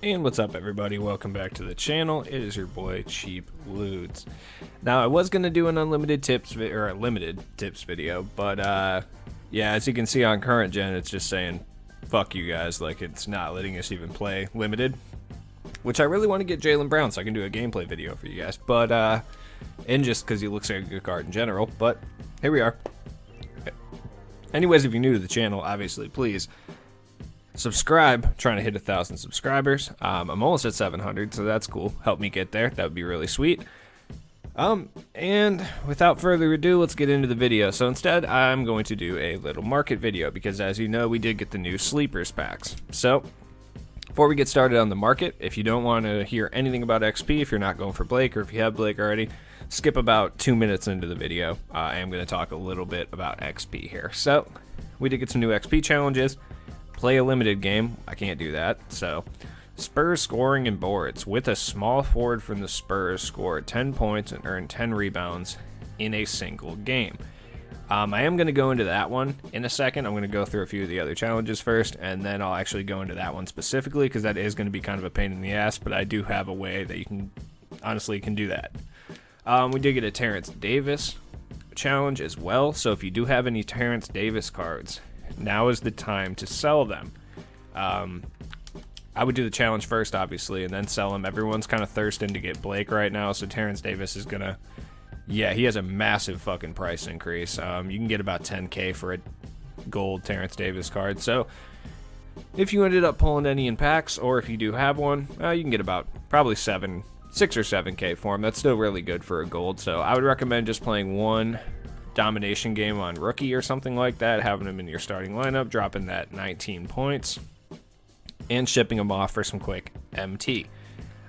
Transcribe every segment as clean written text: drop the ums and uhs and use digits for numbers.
And what's up, everybody? Welcome back to the channel. It is your boy Cheap Ludes. Now, I was gonna do an unlimited tips or a limited tips video, but yeah, as you can see on current gen, it's just saying fuck you guys, like it's not letting us even play limited. Which I really want to get Jaylen Brown so I can do a gameplay video for you guys, but and just because he looks like a good card in general. But here we are. Anyways, if you're new to the channel, obviously, please subscribe. I'm trying to hit 1,000 subscribers. I'm almost at 700, so that's cool. Help me get there. That would be really sweet. And without further ado, let's get into the video. So instead, I'm going to do a little market video because, as you know, we did get the new sleepers packs. So before we get started on the market, if you don't want to hear anything about XP, if you're not going for Blake, or if you have Blake already, skip about 2 minutes into the video. I am going to talk a little bit about XP here. So we did get some new XP challenges. Play a limited game. I can't do that. So Spurs scoring and boards. With a small forward from the Spurs, score 10 points and earn 10 rebounds in a single game. I am going to go into that one in a second. I'm going to go through a few of the other challenges first, and then I'll actually go into that one specifically because that is going to be kind of a pain in the ass, but I do have a way that you can honestly do that. We did get a Terrence Davis challenge as well, so if you do have any Terrence Davis cards, now is the time to sell them. I would do the challenge first, obviously, and then sell them. Everyone's kind of thirsting to get Blake right now, so Terrence Davis is gonna, yeah, he has a massive fucking price increase. You can get about 10K for a gold Terrence Davis card. So if you ended up pulling any in packs, or if you do have one, you can get about probably 6 or 7K for him. That's still really good for a gold. So I would recommend just playing one domination game on rookie or something like that, having him in your starting lineup, dropping that 19 points, and shipping him off for some quick MT.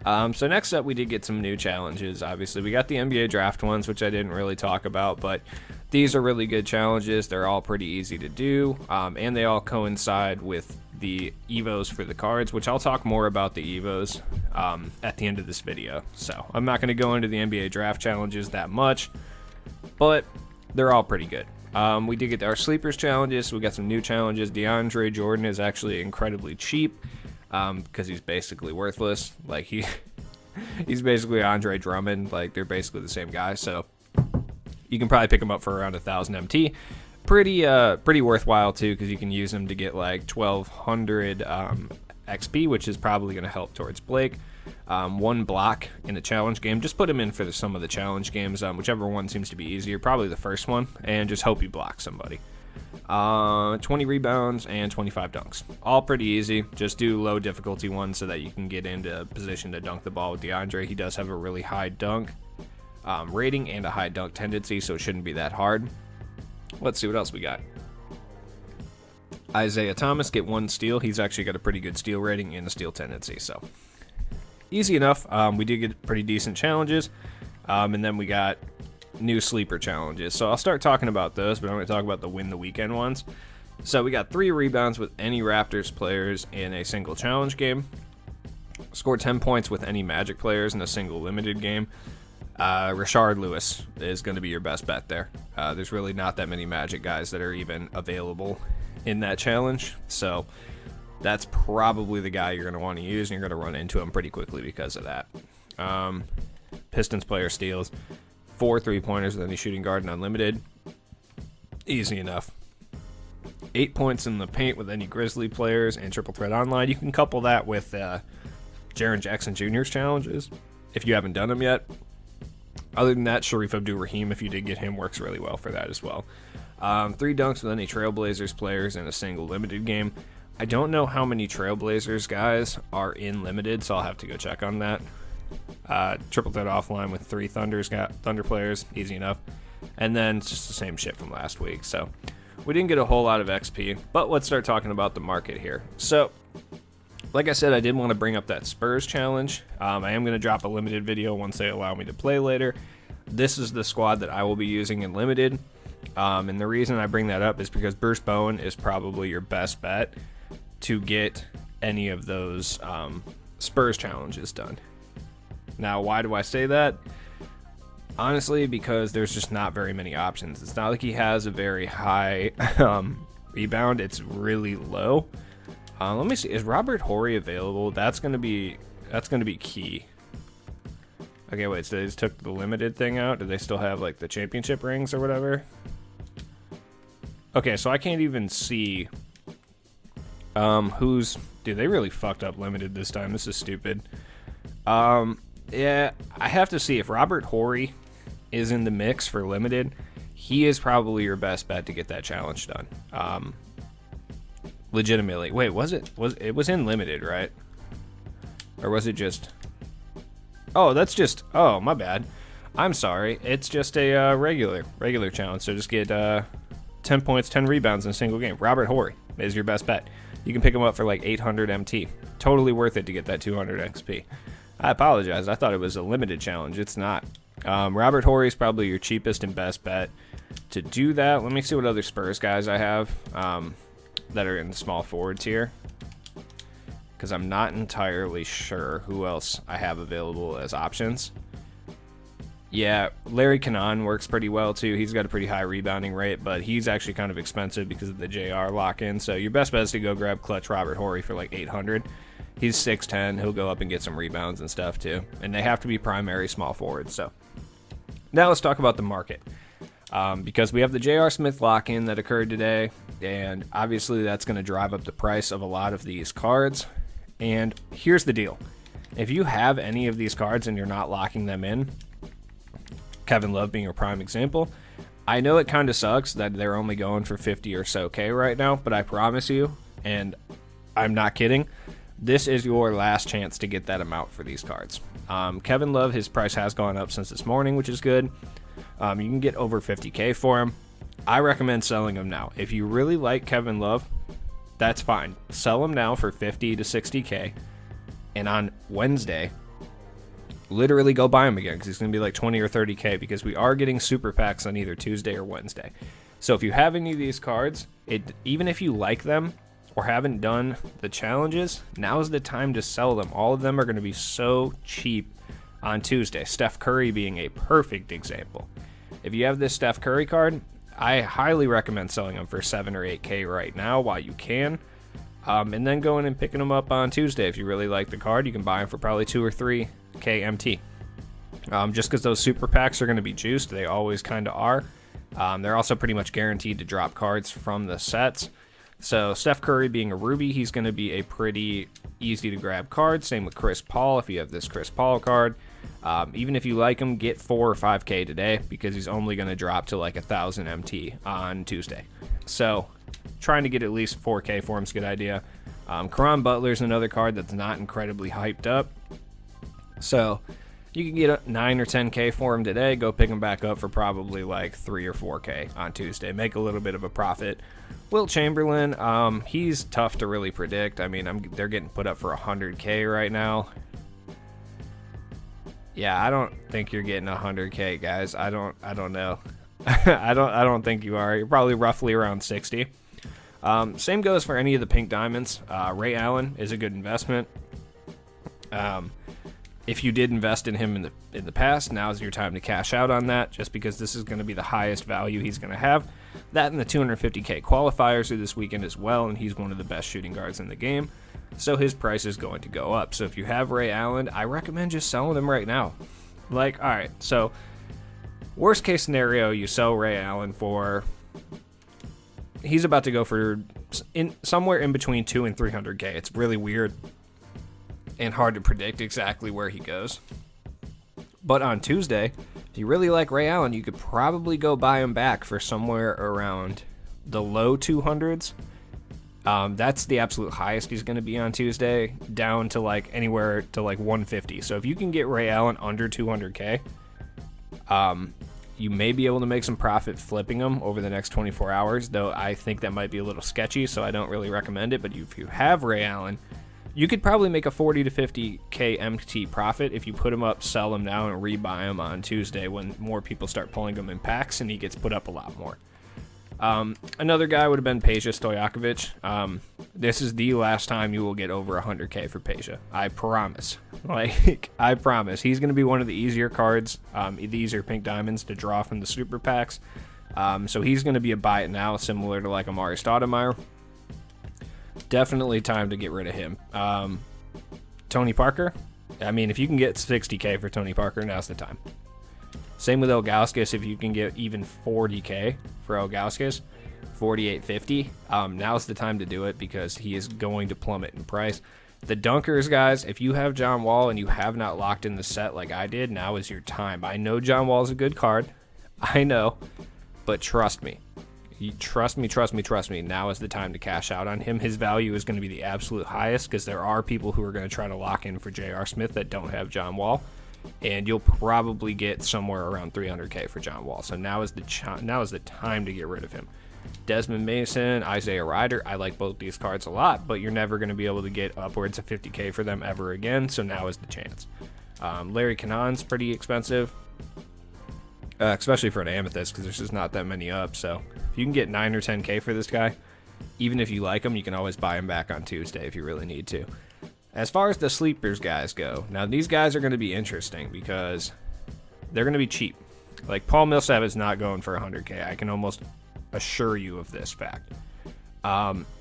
So next up, we did get some new challenges. Obviously, we got the NBA draft ones, which I didn't really talk about, but these are really good challenges. They're all pretty easy to do, and they all coincide with the EVOs for the cards, which I'll talk more about the EVOs at the end of this video. So I'm not going to go into the NBA draft challenges that much, but they're all pretty good. We did get our sleepers challenges. We got some new challenges. DeAndre Jordan is actually incredibly cheap because he's basically worthless. Like he's basically Andre Drummond. Like they're basically the same guy. So you can probably pick him up for around 1,000 MT. Pretty worthwhile too, because you can use him to get like 1,200 XP, which is probably going to help towards Blake. One block in a challenge game. Just put him in for some of the challenge games, whichever one seems to be easier, probably the first one, and just hope you block somebody. 20 rebounds and 25 dunks. All pretty easy. Just do low difficulty ones so that you can get into a position to dunk the ball with DeAndre. He does have a really high dunk rating and a high dunk tendency, so it shouldn't be that hard. Let's see what else we got. Isaiah Thomas, get 1 steal. He's actually got a pretty good steal rating and a steal tendency, so easy enough. We did get pretty decent challenges, and then we got new sleeper challenges. So I'll start talking about those, but I'm going to talk about the win the weekend ones. So we got 3 rebounds with any Raptors players in a single challenge game. Score 10 points with any Magic players in a single limited game. Rashard Lewis is going to be your best bet there. There's really not that many Magic guys that are even available in that challenge, so that's probably the guy you're going to want to use, and you're going to run into him pretty quickly because of that. Pistons player steals 4 3-pointers with any shooting guard and unlimited. Easy enough. 8 points in the paint with any Grizzly players and triple threat online. You can couple that with Jaren Jackson Jr.'s challenges if you haven't done them yet. Other than that, Sharif Abdul-Rahim, if you did get him, works really well for that as well. 3 dunks with any Trailblazers players in a single limited game. I don't know how many Trailblazers guys are in limited, so I'll have to go check on that. Triple threat offline with 3 Thunder players, easy enough. And then it's just the same shit from last week. So we didn't get a whole lot of XP, but let's start talking about the market here. So like I said, I did want to bring up that Spurs challenge. I am going to drop a limited video once they allow me to play later. This is the squad that I will be using in limited. And the reason I bring that up is because Bruce Bowen is probably your best bet to get any of those Spurs challenges done. Now, why do I say that? Honestly, because there's just not very many options. It's not like he has a very high rebound. It's really low. Let me see. Is Robert Horry available? That's gonna be key. Okay, wait. So they just took the limited thing out. Do they still have like the championship rings or whatever? Okay, so I can't even see who's... Dude, they really fucked up limited this time. This is stupid. Yeah, I have to see if Robert Horry is in the mix for limited. He is probably your best bet to get that challenge done. Legitimately. Wait, it was in limited, right? Or was it just... Oh, that's just... Oh, my bad. I'm sorry. It's just a regular challenge. So just get 10 points, 10 rebounds in a single game. Robert Horry is your best bet. You can pick him up for like 800 MT. Totally worth it to get that 200 XP. I apologize. I thought it was a limited challenge. It's not. Robert Horry is probably your cheapest and best bet to do that. Let me see what other Spurs guys I have that are in the small forwards here, because I'm not entirely sure who else I have available as options. Yeah, Larry Cannon works pretty well too. He's got a pretty high rebounding rate, but he's actually kind of expensive because of the JR lock-in. So your best bet is to go grab clutch Robert Horry for like 800. He's 6'10". He'll go up and get some rebounds and stuff too. And they have to be primary small forwards. So now let's talk about the market. Because we have the J.R. Smith lock-in that occurred today, and obviously that's going to drive up the price of a lot of these cards. And here's the deal. If you have any of these cards and you're not locking them in, Kevin Love being a prime example, I know it kind of sucks that they're only going for 50 or so K right now, but I promise you, and I'm not kidding, this is your last chance to get that amount for these cards. Kevin Love, his price has gone up since this morning, which is good. You can get over 50K for him. I recommend selling him now. If you really like Kevin Love, that's fine. Sell him now for 50 to 60K. And on Wednesday, literally go buy him again, because he's going to be like 20 or 30K, because we are getting super packs on either Tuesday or Wednesday. So if you have any of these cards, even if you like them or haven't done the challenges, now's the time to sell them. All of them are going to be so cheap on Tuesday. Steph Curry being a perfect example. If you have this Steph Curry card, I highly recommend selling them for 7 or 8K right now while you can. And then going and picking them up on Tuesday. If you really like the card, you can buy them for probably 2 or 3K MT. Just because those super packs are going to be juiced. They always kind of are. They're also pretty much guaranteed to drop cards from the sets. So Steph Curry being a Ruby, he's going to be a pretty easy to grab card. Same with Chris Paul if you have this Chris Paul card. Even if you like him, get 4 or 5K today, because he's only going to drop to like 1,000 MT on Tuesday. So trying to get at least 4K for him is a good idea. Caron Butler's another card that's not incredibly hyped up. So you can get 9 or 10K for him today. Go pick him back up for probably like 3 or 4K on Tuesday. Make a little bit of a profit. Wilt Chamberlain, he's tough to really predict. I mean, they're getting put up for 100K right now. Yeah, I don't think you're getting 100K, guys. I don't know. I don't think you are. You're probably roughly around 60. Same goes for any of the pink diamonds. Ray Allen is a good investment. If you did invest in him in the past, now's your time to cash out on that, just because this is going to be the highest value he's going to have. That and the 250K qualifiers are this weekend as well, and he's one of the best shooting guards in the game. So his price is going to go up. So if you have Ray Allen, I recommend just selling him right now. Like, all right, so worst case scenario, you sell Ray Allen for... He's about to go for somewhere in between 200 and 300K. It's really weird and hard to predict exactly where he goes. But on Tuesday, if you really like Ray Allen, you could probably go buy him back for somewhere around the low 200s. That's the absolute highest he's going to be on Tuesday, down to like anywhere to like 150. So if you can get Ray Allen under 200K, you may be able to make some profit flipping them over the next 24 hours, though I think that might be a little sketchy, so I don't really recommend it. But if you have Ray Allen, you could probably make a 40 to 50K MT profit if you put him up, sell him now, and rebuy him on Tuesday when more people start pulling him in packs and he gets put up a lot more. Another guy would have been Peja Stojakovic. This is the last time you will get over 100K for Peja. I promise. Like, I promise. He's going to be one of the easier cards, the easier pink diamonds to draw from the super packs. So he's going to be a buy it now, similar to like Amari Stoudemire. definitely time to get rid of him. Tony Parker, I mean, if you can get 60K for Tony Parker, now's the time. Same with Ilgauskas, if you can get even 40K for Ilgauskas, 48.50, now's the time to do it because he is going to plummet in price. The dunkers, guys, if you have John Wall and you have not locked in the set like I did, now is your time. I know John Wall is a good card. I know, but trust me. Trust me. Now is the time to cash out on him. His value is going to be the absolute highest because there are people who are going to try to lock in for J.R. Smith that don't have John Wall, and you'll probably get somewhere around 300K for John Wall. So now is the time to get rid of him. Desmond Mason, Isaiah Ryder, I like both these cards a lot, but you're never going to be able to get upwards of 50K for them ever again, so now is the chance. Larry Cannon's pretty expensive, especially for an Amethyst, because there's just not that many up, so if you can get 9 or 10K for this guy, even if you like him, you can always buy him back on Tuesday if you really need to. As far as the sleepers guys go, now these guys are going to be interesting because they're going to be cheap. Like Paul Millsap is not going for 100K. I can almost assure you of this fact.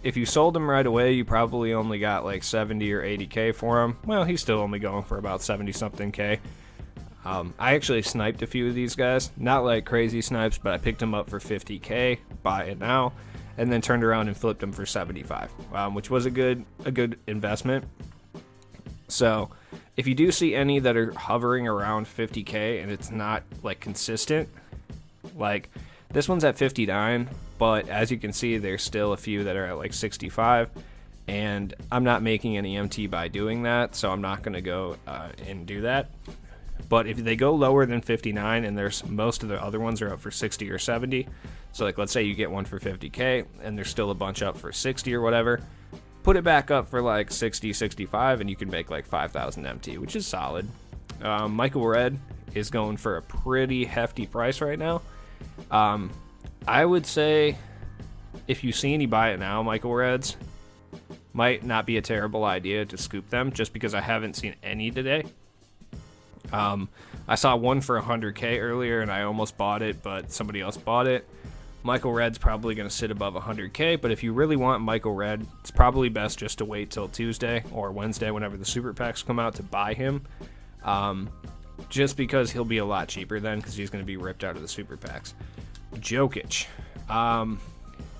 If you sold him right away, you probably only got like 70 or 80K for him. Well, he's still only going for about 70 something K. I actually sniped a few of these guys, not like crazy snipes, but I picked them up for 50K, buy it now, and then turned around and flipped them for 75, which was a good investment. So if you do see any that are hovering around 50K and it's not like consistent, like this one's at 59, but as you can see, there's still a few that are at like 65, and I'm not making any MT by doing that, so I'm not going to go and do that. But if they go lower than 59, and there's most of the other ones are up for 60 or 70, so like let's say you get one for 50K, and there's still a bunch up for 60 or whatever, put it back up for like 60, 65, and you can make like 5,000 MT, which is solid. Michael Red is going for a pretty hefty price right now. I would say if you see any buy it now, Michael Reds, might not be a terrible idea to scoop them just because I haven't seen any today. I saw one for 100K earlier and I almost bought it, but somebody else bought it. Michael Red's probably going to sit above 100K, but if you really want Michael Red, it's probably best just to wait till Tuesday or Wednesday whenever the super packs come out to buy him. Just because he'll be a lot cheaper then because he's going to be ripped out of the super packs. Jokic.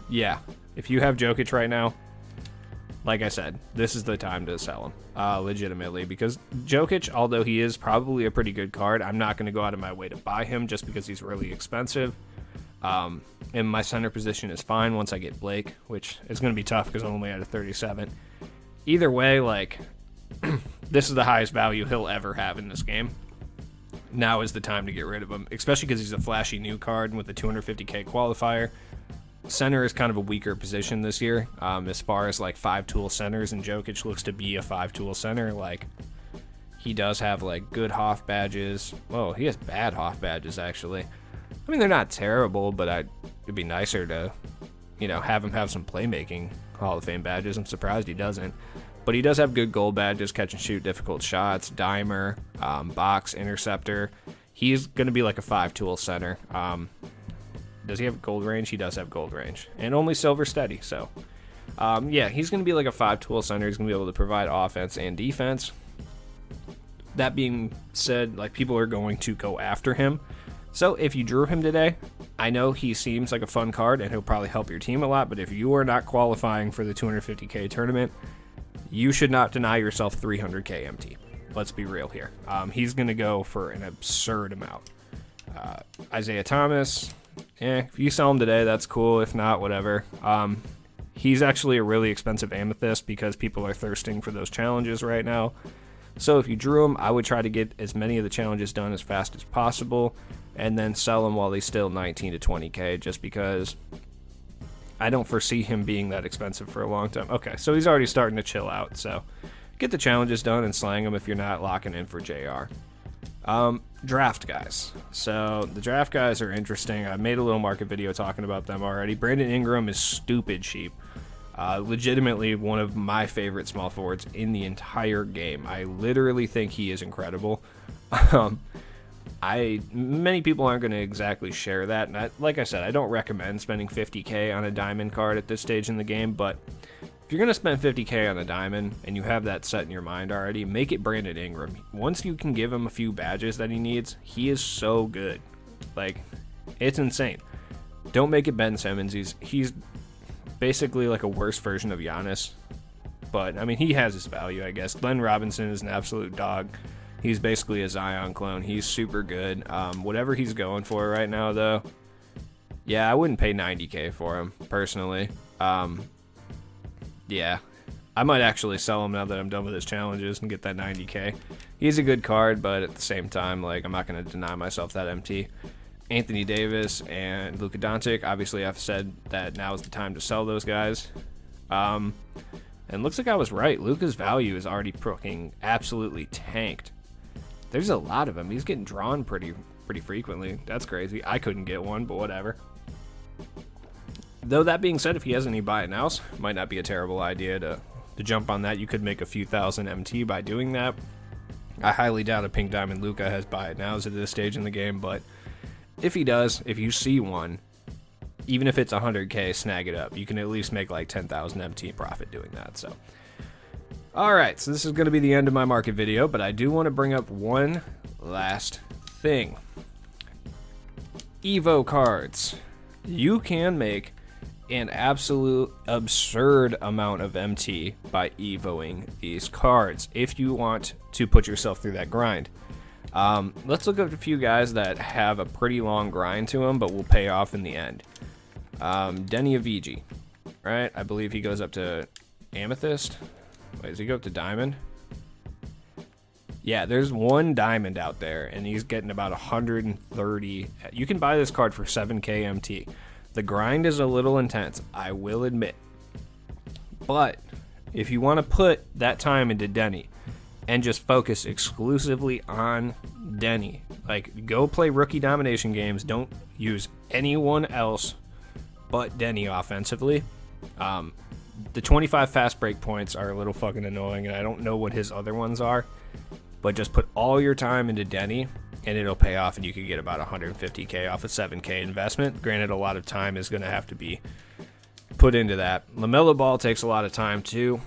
Yeah, if you have Jokic right now, like I said, this is the time to sell him, legitimately, because Jokic, although he is probably a pretty good card, I'm not going to go out of my way to buy him just because he's really expensive. And my center position is fine once I get Blake, which is going to be tough because I'm only at a 37. Either way, like, this is the highest value he'll ever have in this game. Now is the time to get rid of him, especially because he's a flashy new card with a 250K qualifier. Center is kind of a weaker position this year, as far as like 5-tool centers, and Jokic looks to be a 5-tool center. Like, he does have like good Hoff badges. Whoa, he has bad Hoff badges actually. I mean, they're not terrible, but it'd be nicer to, have him have some playmaking Hall of Fame badges. I'm surprised he doesn't. But he does have good gold badges, catch and shoot, difficult shots, dimer, box, interceptor. He's going to be like a 5-tool center. Does he have gold range? He does have gold range. And only silver steady, so. Yeah, he's going to be like a 5-tool center. He's going to be able to provide offense and defense. That being said, like, people are going to go after him. So if you drew him today, I know he seems like a fun card and he'll probably help your team a lot, but if you are not qualifying for the 250K tournament, you should not deny yourself 300K MT. Let's be real here. He's going to go for an absurd amount. Isaiah Thomas, if you sell him today, that's cool. If not, whatever. He's actually a really expensive Amethyst because people are thirsting for those challenges right now. So if you drew him, I would try to get as many of the challenges done as fast as possible and then sell him while he's still 19 to 20K just because I don't foresee him being that expensive for a long time. Okay, so he's already starting to chill out, so get the challenges done and slang them if you're not locking in for JR. Draft guys. So the draft guys are interesting. I made a little market video talking about them already. Brandon Ingram is stupid cheap. Legitimately one of my favorite small forwards in the entire game. I literally think he is incredible. Many people aren't going to exactly share that, and like I said, I don't recommend spending 50K on a diamond card at this stage in the game, but if you're going to spend 50K on a diamond and you have that set in your mind already, make it Brandon Ingram. Once you can give him a few badges that he needs, he is so good. Like, it's insane. Don't make it Ben Simmons. He's basically like a worse version of Giannis. But, I mean, he has his value, I guess. Glenn Robinson is an absolute dog. He's basically a Zion clone. He's super good. Whatever he's going for right now, though, yeah, I wouldn't pay 90K for him, personally. Yeah, I might actually sell him now that I'm done with his challenges and get that 90K. He's a good card, but at the same time, like, I'm not going to deny myself that MT. Anthony Davis and Luka Doncic, obviously I've said that now is the time to sell those guys. And looks like I was right. Luka's value is already fucking absolutely tanked. There's a lot of him. He's getting drawn pretty frequently. That's crazy. I couldn't get one, but whatever. Though that being said, if he has any buy it nows, might not be a terrible idea to jump on that. You could make a few thousand MT by doing that. I highly doubt a Pink Diamond Luka has buy it nows at this stage in the game, but if he does, if you see one, even if it's 100K, snag it up. You can at least make like 10,000 MT profit doing that. So, alright, so this is going to be the end of my market video, but I do want to bring up one last thing. EVO Cards. You can make an absolute absurd amount of MT by EVOing these cards if you want to put yourself through that grind. Let's look at a few guys that have a pretty long grind to them, but will pay off in the end. Denny Avicii, right? I believe he goes up to Amethyst. Wait, does he go up to Diamond? Yeah, there's one Diamond out there, and he's getting about 130. You can buy this card for 7K MT. The grind is a little intense, I will admit. But if you want to put that time into Denny and just focus exclusively on Denny, like, go play rookie domination games, don't use anyone else but Denny offensively. The 25 fast break points are a little fucking annoying, and I don't know what his other ones are, but just put all your time into Denny and it'll pay off, and you can get about 150K off a 7K investment. Granted, a lot of time is going to have to be put into that. LaMelo Ball takes a lot of time too.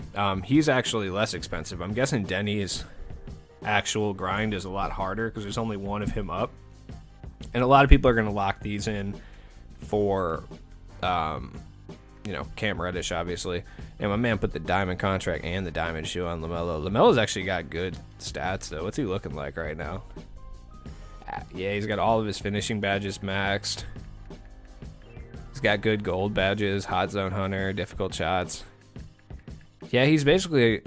He's actually less expensive. I'm guessing Denny's actual grind is a lot harder because there's only one of him up, and a lot of people are going to lock these in for you know, Cam Reddish, obviously. And my man put the diamond contract and the diamond shoe on LaMelo. LaMelo's actually got good stats, though. What's he looking like right now? Yeah, he's got all of his finishing badges maxed. He's got good gold badges, hot zone hunter, difficult shots. Yeah, he's really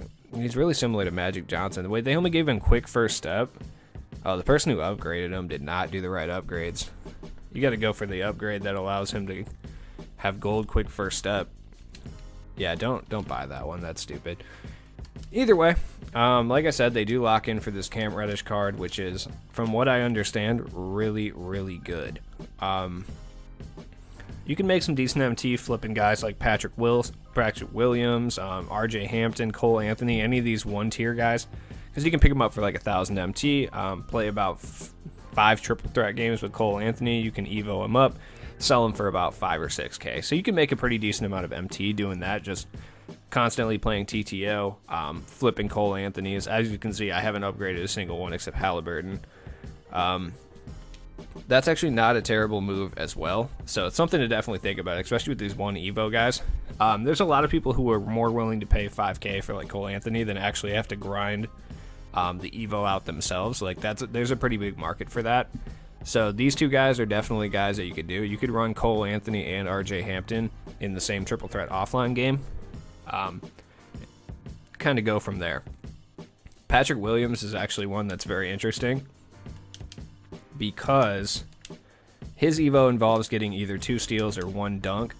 similar to Magic Johnson. The way they only gave him quick first step. Oh, the person who upgraded him did not do the right upgrades. You got to go for the upgrade that allows him to have gold quick first step. Yeah, don't buy that one. That's stupid. Either way, like I said, they do lock in for this Cam Reddish card, which is, from what I understand, really, really good. You can make some decent MT flipping guys like Patrick Williams, RJ Hampton, Cole Anthony, any of these one-tier guys, because you can pick them up for like 1,000 MT, play about 5 triple threat games with Cole Anthony. You can EVO him up, sell him for about 5 or 6K. So you can make a pretty decent amount of MT doing that, just constantly playing TTO, flipping Cole Anthony's. As you can see, I haven't upgraded a single one except Halliburton. That's actually not a terrible move as well. So it's something to definitely think about, especially with these one EVO guys. There's a lot of people who are more willing to pay 5K for like Cole Anthony than actually have to grind the EVO out themselves. Like, there's a pretty big market for that. So these two guys are definitely guys that you could do. You could run Cole Anthony and RJ Hampton in the same triple threat offline game. Kind of go from there. Patrick Williams is actually one that's very interesting because his EVO involves getting either 2 steals or 1 dunk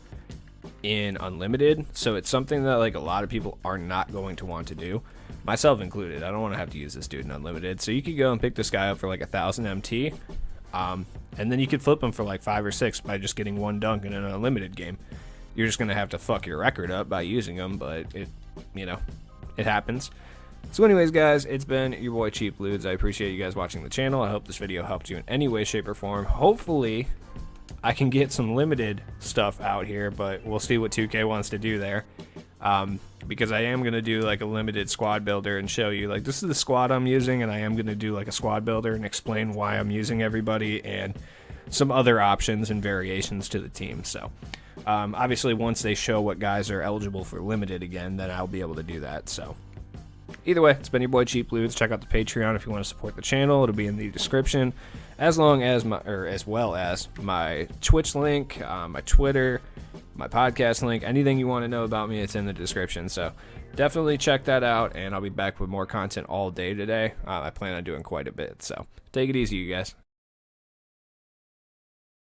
in unlimited. So it's something that like a lot of people are not going to want to do, myself included. I don't want to have to use this dude in unlimited. So you could go and pick this guy up for like 1,000 MT. And then you could flip him for like 5 or 6 by just getting 1 dunk in an unlimited game. You're just going to have to fuck your record up by using them, but it happens. So anyways, guys, it's been your boy Cheap Ludes. I appreciate you guys watching the channel. I hope this video helped you in any way, shape, or form. Hopefully, I can get some limited stuff out here, but we'll see what 2K wants to do there. because I am going to do like a limited squad builder and show you like this is the squad I'm using, and I am going to do like a squad builder and explain why I'm using everybody and some other options and variations to the team. So obviously once they show what guys are eligible for limited again, then I'll be able to do that. So either way, it's been your boy Cheap Loots. Check out the Patreon if you want to support the channel. It'll be in the description, as well as my Twitch link, my Twitter, my podcast link. Anything you want to know about me, it's in the description. So definitely check that out, and I'll be back with more content all day today. I plan on doing quite a bit. So take it easy, you guys.